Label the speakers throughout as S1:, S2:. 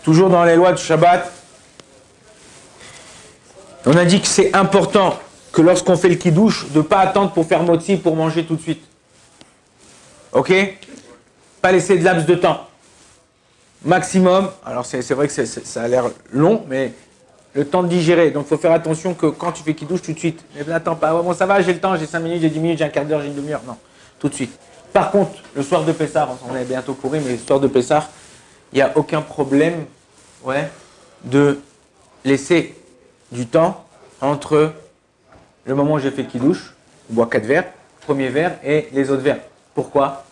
S1: toujours dans les lois du Shabbat, on a dit que c'est important que lorsqu'on fait le kidouche, de ne pas attendre pour faire motzi pour manger tout de suite. Ok? Pas laisser de laps de temps. Maximum, alors c'est vrai que ça a l'air long, mais le temps de digérer. Donc il faut faire attention que quand tu fais kidouche, tout de suite. Mais n'attends pas, bon ça va, j'ai le temps, j'ai 5 minutes, j'ai 10 minutes, j'ai un quart d'heure, j'ai une demi-heure. Non, tout de suite. Par contre, le soir de Pessah, on est bientôt couru, mais le soir de Pessah, il n'y a aucun problème de laisser du temps entre le moment où j'ai fait kidouche, on boit 4 verres, premier verre et les autres verres. Pourquoi?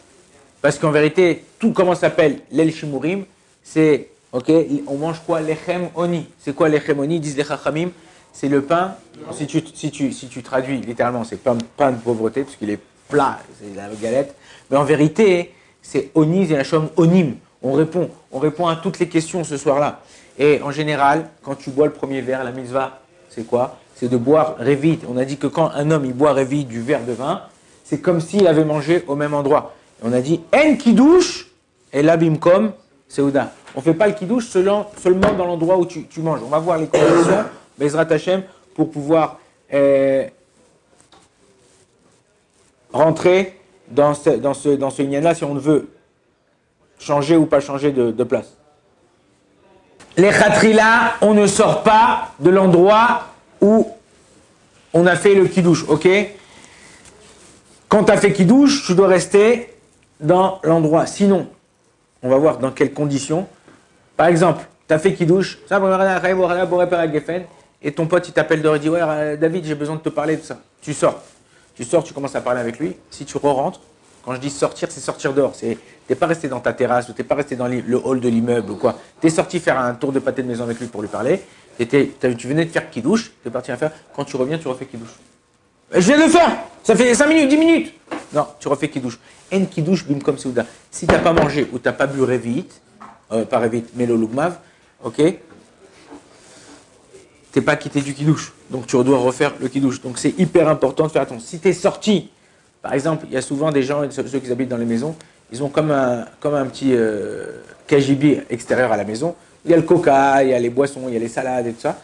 S1: Parce qu'en vérité, tout comment s'appelle l'el shimurim, c'est, ok, on mange quoi? Lechem oni. C'est quoi lechem oni? Disent les chachamim, c'est le pain, si tu traduis littéralement, c'est pain de pauvreté, parce qu'il est plat, c'est la galette. Mais en vérité, c'est oni, c'est la chose onim. On répond à toutes les questions ce soir-là. Et en général, quand tu bois le premier verre, la mitzvah, c'est quoi? C'est de boire révit. On a dit que quand un homme il boit révit du verre de vin, c'est comme s'il avait mangé au même endroit. Et on a dit en kidouche et la bimkom seuda. On ne fait pas le kidouche seulement dans l'endroit où tu manges. On va voir les conditions, Bezrat Hashem, pour pouvoir rentrer dans ce lien-là si on veut changer ou pas changer de place. Les khatrila, on ne sort pas de l'endroit où on a fait le kidouche, ok? Quand tu as fait kidouche, tu dois rester dans l'endroit. Sinon, on va voir dans quelles conditions. Par exemple, tu as fait kidouche, et ton pote il t'appelle dehors et dit ouais David, j'ai besoin de te parler de ça. Tu sors, tu commences à parler avec lui. Si tu re-rentres, quand je dis sortir, c'est sortir dehors. Tu n'es pas resté dans ta terrasse ou tu n'es pas resté dans le hall de l'immeuble ou quoi. Tu es sorti faire un tour de pâté de maison avec lui pour lui parler. Tu venais de faire kidouche, tu es parti à faire. Quand tu reviens, tu refais kidouche. Je viens de le faire, ça fait 5 minutes, 10 minutes. Non, tu refais kidouche. En kidouche, bim comme souda. Si tu n'as pas mangé ou tu n'as pas bu révit, pas révit, mais le lugmav, ok, tu n'es pas quitté du kidouche. Donc tu dois refaire le kidouche. Donc c'est hyper important de faire attention. Si tu es sorti, par exemple, il y a souvent des gens, ceux qui habitent dans les maisons, ils ont comme un petit KGB extérieur à la maison. Il y a le coca, il y a les boissons, il y a les salades et tout ça.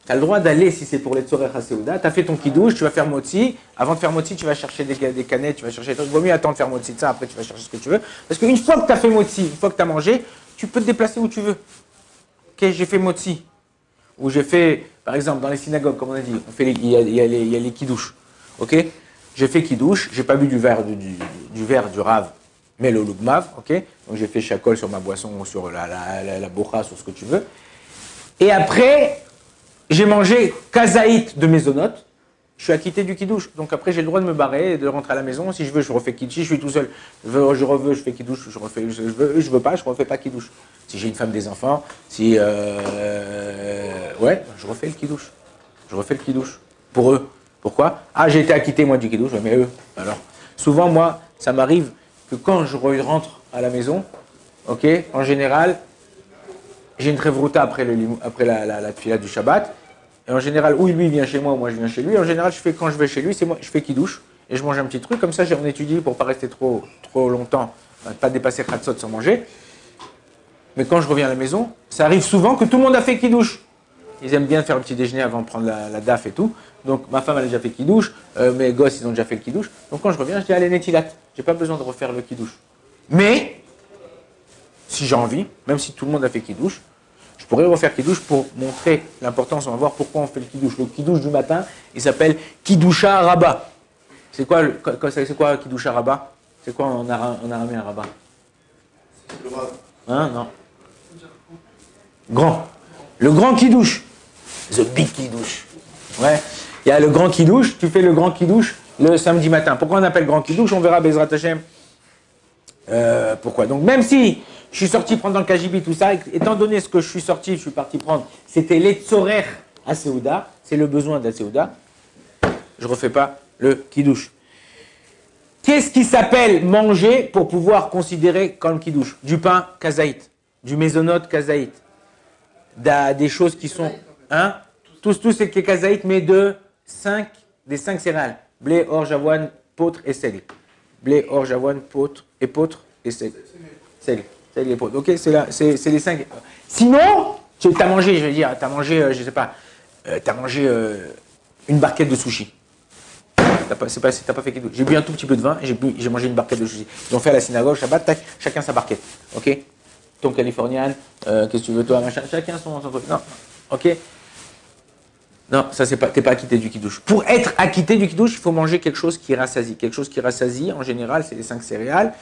S1: Tu as le droit d'aller, si c'est pour les Tzorer HaSeuda, tu as fait ton kidouche, tu vas faire motzi. Avant de faire motzi, tu vas chercher des canettes, tu vas chercher des trucs. Il vaut mieux attendre de faire motzi de ça, après tu vas chercher ce que tu veux. Parce qu'une fois que tu as fait motzi, une fois que tu as mangé, tu peux te déplacer où tu veux. Ok, j'ai fait motzi. Ou j'ai fait, par exemple, dans les synagogues, comme on a dit, il y a les kidouches. Ok, j'ai fait kidouche, j'ai pas bu du verre du rave, mais le lugmav. Ok, donc j'ai fait chacol sur ma boisson ou sur la bocha, sur ce que tu veux. Et après, j'ai mangé kazaït de mésonote, je suis acquitté du kidouche. Donc après, j'ai le droit de me barrer et de rentrer à la maison. Si je veux, je refais kidouche. Si je suis tout seul, je fais kidouche, je veux pas, je refais pas kidouche. Si j'ai une femme, des enfants, je refais le kidouche. Je refais le kidouche. Pour eux. Pourquoi? Ah, j'ai été acquitté, moi, du kidouche, mais eux, alors. Souvent, moi, ça m'arrive que quand je rentre à la maison, ok, en général, j'ai une trevruta après la tfila du Shabbat. Et en général, ou lui vient chez moi, ou moi je viens chez lui. En général, quand je vais chez lui, c'est moi, je fais kidouche et je mange un petit truc. Comme ça, on étudie pour pas rester trop longtemps, pas dépasser Khatsot sans manger. Mais quand je reviens à la maison, ça arrive souvent que tout le monde a fait kidouche. Ils aiment bien faire le petit déjeuner avant de prendre la daf et tout. Donc ma femme elle a déjà fait kidouche, mes gosses ils ont déjà fait le kidouche. Donc quand je reviens, je dis allez netilat, j'ai pas besoin de refaire le kidouche. Mais si j'ai envie, même si tout le monde a fait kidouche, je pourrais refaire kidouche pour montrer l'importance. On va voir pourquoi on fait le kidouche. Le kidouche du matin, il s'appelle kidoucha rabat. C'est quoi kidoucha rabat? C'est quoi en araméen rabat? Hein, non. Grand. Le grand kidouche. The big kidouche. Ouais. Il y a le grand kidouche. Tu fais le grand kidouche le samedi matin. Pourquoi on appelle grand kidouche? On verra Bezrat Hashem. Pourquoi? Donc même si je suis sorti prendre dans le KGB, tout ça, étant donné ce que je suis parti prendre, c'était les tzorer à Seuda, c'est le besoin de la Seuda, je ne refais pas le kidouche. Qu'est-ce qui s'appelle manger pour pouvoir considérer comme kidouche? Du pain kazaït, du mésonote kazaït, des choses qui sont, hein, tous c'est kazaït, mais des 5 céréales, blé, orge, avoine, poutre et sel. Blé, orge, avoine, poutre et sel. C'est les potes. Ok, c'est les 5. Sinon, tu as mangé, je veux dire, tu as mangé, je sais pas, tu as mangé une barquette de sushi. T'as pas fait kiddush. J'ai bu un tout petit peu de vin et j'ai mangé une barquette de sushi. Ils ont fait à la synagogue, Shabbat, tac, chacun sa barquette. Ok? Ton californian, qu'est-ce que tu veux toi, machin, chacun son truc. Non, ok? Non, ça c'est pas, t'es pas acquitté du kiddush. Pour être acquitté du kiddush, il faut manger quelque chose qui rassasie. Quelque chose qui rassasie, en général, c'est les 5 céréales.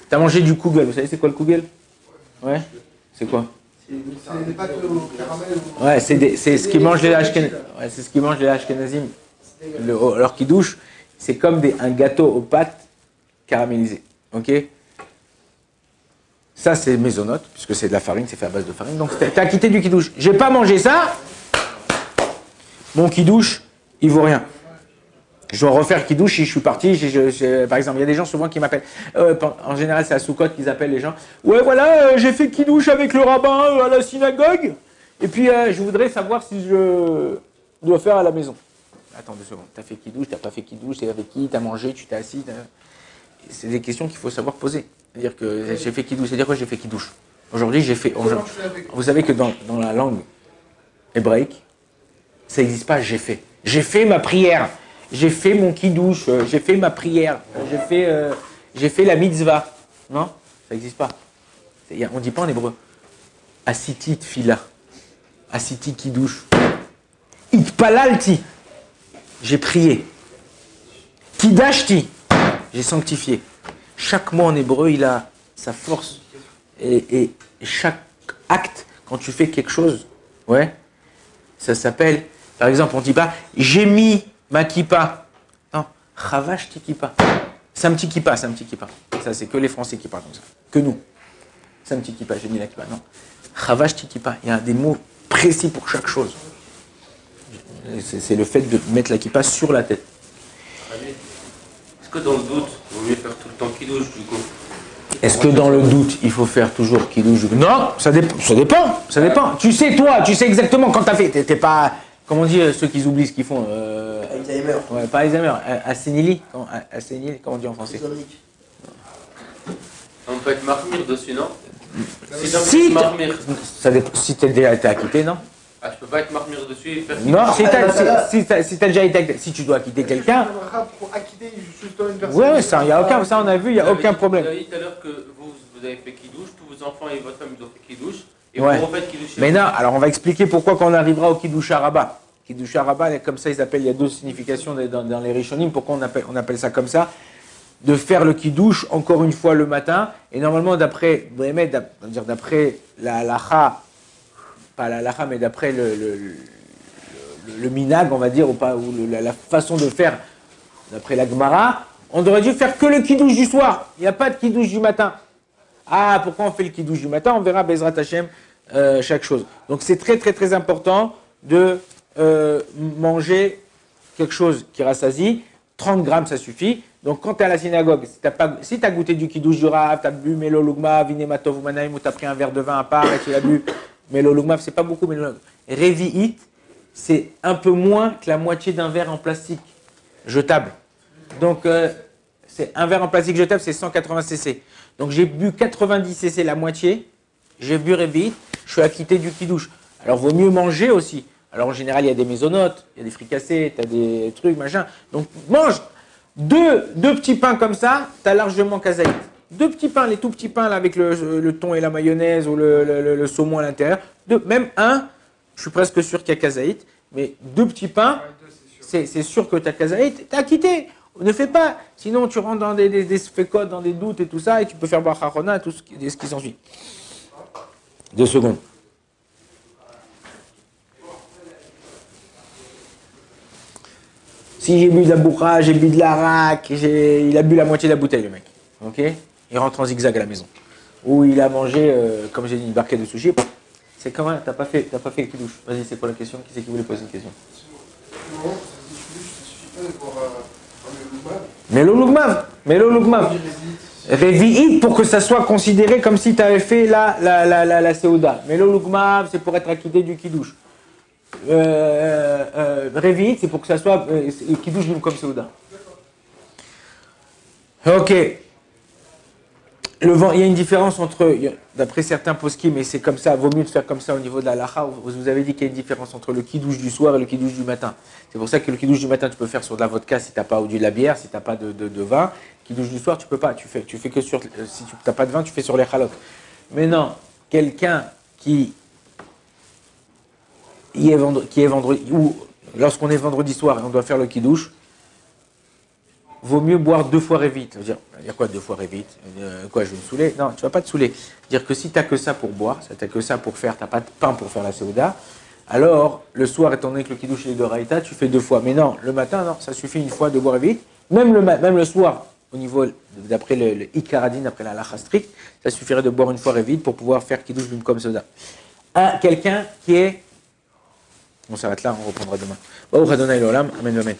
S1: T'as mangé du kugel, vous savez c'est quoi le kugel? Ouais? C'est quoi?
S2: C'est des pâtes au caramel.
S1: Ouais, c'est ce qu'ils mangent les Ashkenazim. Ouais, c'est ce qu'ils mangent les Ashkenazim. Leur kiddush, c'est comme un gâteau aux pâtes caramélisées. Ok? Ça, c'est mésonote, puisque c'est de la farine, c'est fait à base de farine. Donc, t'as acquitté du kiddush. J'ai pas mangé ça. Mon kiddush, il vaut rien. Je dois refaire kiddush si je suis parti. Par exemple, il y a des gens souvent qui m'appellent. En général, c'est à Soukot qu'ils appellent les gens. Ouais, voilà, j'ai fait kiddush avec le rabbin à la synagogue. Et puis, je voudrais savoir si je dois faire à la maison. Attends 2 secondes. T'as fait kiddush, t'as pas fait kiddush, t'es avec qui, t'as mangé, tu t'es assis. C'est des questions qu'il faut savoir poser. C'est-à-dire que j'ai fait kiddush. C'est-à-dire quoi j'ai fait kiddush? Aujourd'hui, j'ai fait. Vous savez que dans la langue hébraïque, ça n'existe pas j'ai fait. J'ai fait ma prière. J'ai fait mon kiddush. J'ai fait ma prière. J'ai fait la mitzvah. Non? Ça n'existe pas. On ne dit pas en hébreu. Asiti tfila. Asiti kiddush. Itpalalti. J'ai prié. Kidashti. J'ai sanctifié. Chaque mot en hébreu, il a sa force. Et chaque acte, quand tu fais quelque chose, ouais, ça s'appelle, par exemple, on ne dit pas j'ai mis ma kippa. Non, chavashti kippa. Samti kippa, samti kippa. Ça, c'est que les Français qui parlent comme ça. Que nous. Samti kippa, j'ai mis la kippa. Non. Chavashti kippa. Il y a des mots précis pour chaque chose. C'est le fait de mettre la kippa sur la tête.
S3: Est-ce que dans le doute, il vaut mieux faire tout le temps kiddush du coup?
S1: Est-ce que dans le doute, il faut faire toujours kiddush? Non, ça dépend. Ça dépend. Tu sais, toi, tu sais exactement quand tu as fait. T'es pas, comment on dit, ceux qui oublient ce qu'ils font
S2: Alzheimer.
S1: Ouais, pas Alzheimer. Assénili. Assénili, comment on dit en français?
S3: On peut être marmire dessus, non?
S1: Si,
S3: marmire.
S1: Si tu as déjà été acquitté, non?
S3: Ah, je peux pas être marmire dessus et faire
S1: Non, si t'as déjà été, si tu dois acquitter quelqu'un.
S2: Pour acquitter justement une personne.
S1: Ouais, ça, on a vu, il n'y a aucun problème.
S3: Vous avez dit tout à l'heure que vous avez fait kiddush, tous vos enfants et votre femme ils ont fait kiddush, et
S1: Ouais.
S3: vous refaites kiddush.
S1: Mais non, alors on va expliquer pourquoi quand on arrivera au kiddush haraba. Kiddush haraba, comme ça ils appellent, il y a 2 significations dans les rishonim, pourquoi on appelle ça comme ça? De faire le kiddush encore une fois le matin, et normalement d'après la halacha, pas la halacha, mais d'après le minag, on va dire, ou la façon de faire, d'après la Gemara, on devrait dû faire que le kiddush du soir. Il n'y a pas de kiddush du matin. Ah, pourquoi on fait le kiddush du matin? On verra Bezrat Hashem chaque chose. Donc c'est très très très important de manger quelque chose qui rassasie. 30 grammes, ça suffit. Donc quand tu es à la synagogue, si tu as goûté du kiddush du Rav, tu as bu Melo Lugma, Vinematov ou Manaim, ou tu as pris un verre de vin à part et tu l'as bu Melo Lugma, c'est pas beaucoup, mais Revi'it, c'est un peu moins que la moitié d'un verre en plastique jetable. Donc c'est un verre en plastique jetable, c'est 180 cc. Donc j'ai bu 90 cc, la moitié, j'ai bu Revi'it, je suis acquitté du kiddush. Alors vaut mieux manger aussi. Alors en général, il y a des mésonotes, il y a des fricassés, tu as des trucs, machin. Donc mange deux petits pains comme ça, tu as largement kazaït. 2 petits pains, les tout petits pains là, avec le thon et la mayonnaise ou le saumon à l'intérieur. Même un, je suis presque sûr qu'il y a kazaït, mais 2 petits pains, c'est sûr que tu as kazaït, tu as quitté. Ne fais pas, sinon tu rentres dans des sphécotes, dans des doutes et tout ça, et tu peux faire boire harona, tout ce qui s'ensuit. 2 secondes. Si j'ai bu de la bourra, j'ai bu de l'arak, il a bu la moitié de la bouteille, le mec. Ok? Il rentre en zigzag à la maison. Ou il a mangé, comme j'ai dit, une barquette de sushi. C'est comment? T'as pas fait le kiddush. Vas-y, c'est quoi la question? Qui c'est qui voulait poser une question?
S2: Non, ça suffit pas de boire
S1: Melo Lugmav. Revi'it pour que ça soit considéré comme si tu avais fait la Seuda. Melo Lugmav, c'est pour être acquitté du kiddush. Revi'it, c'est pour que ça soit kiddush comme Seuda. Ok. Il y a une différence entre, d'après certains poskim, mais c'est comme ça, vaut mieux de faire comme ça au niveau de la halakha. Vous avez dit qu'il y a une différence entre le kidouche du soir et le kidouche du matin. C'est pour ça que le kidouche du matin, tu peux faire sur de la vodka si tu n'as pas, ou de la bière, si tu n'as pas de vin. Kidouche du soir, tu peux pas. Tu fais que sur, si tu n'as pas de vin, tu fais sur les halot. Mais non, quelqu'un qui est vendredi, ou lorsqu'on est vendredi soir et on doit faire le kidouche, vaut mieux boire 2 fois révite. Il y a quoi 2 fois révite? Quoi, je vais me saouler? Non, tu ne vas pas te saouler. Dire que si tu n'as que ça pour boire, si tu n'as que ça pour faire, tu n'as pas de pain pour faire la séouda, alors le soir, étant donné que le kidouche est de raïta, tu fais 2 fois. Mais non, le matin, non, ça suffit une fois de boire révite. Même le soir, au niveau, d'après le Ikaradin, d'après la lacha stricte, ça suffirait de boire une fois révite pour pouvoir faire kidouche d'une comme soda. Quelqu'un qui est... On s'arrête là, on reprendra demain. Baruch Adonai l'olam, amen, amen.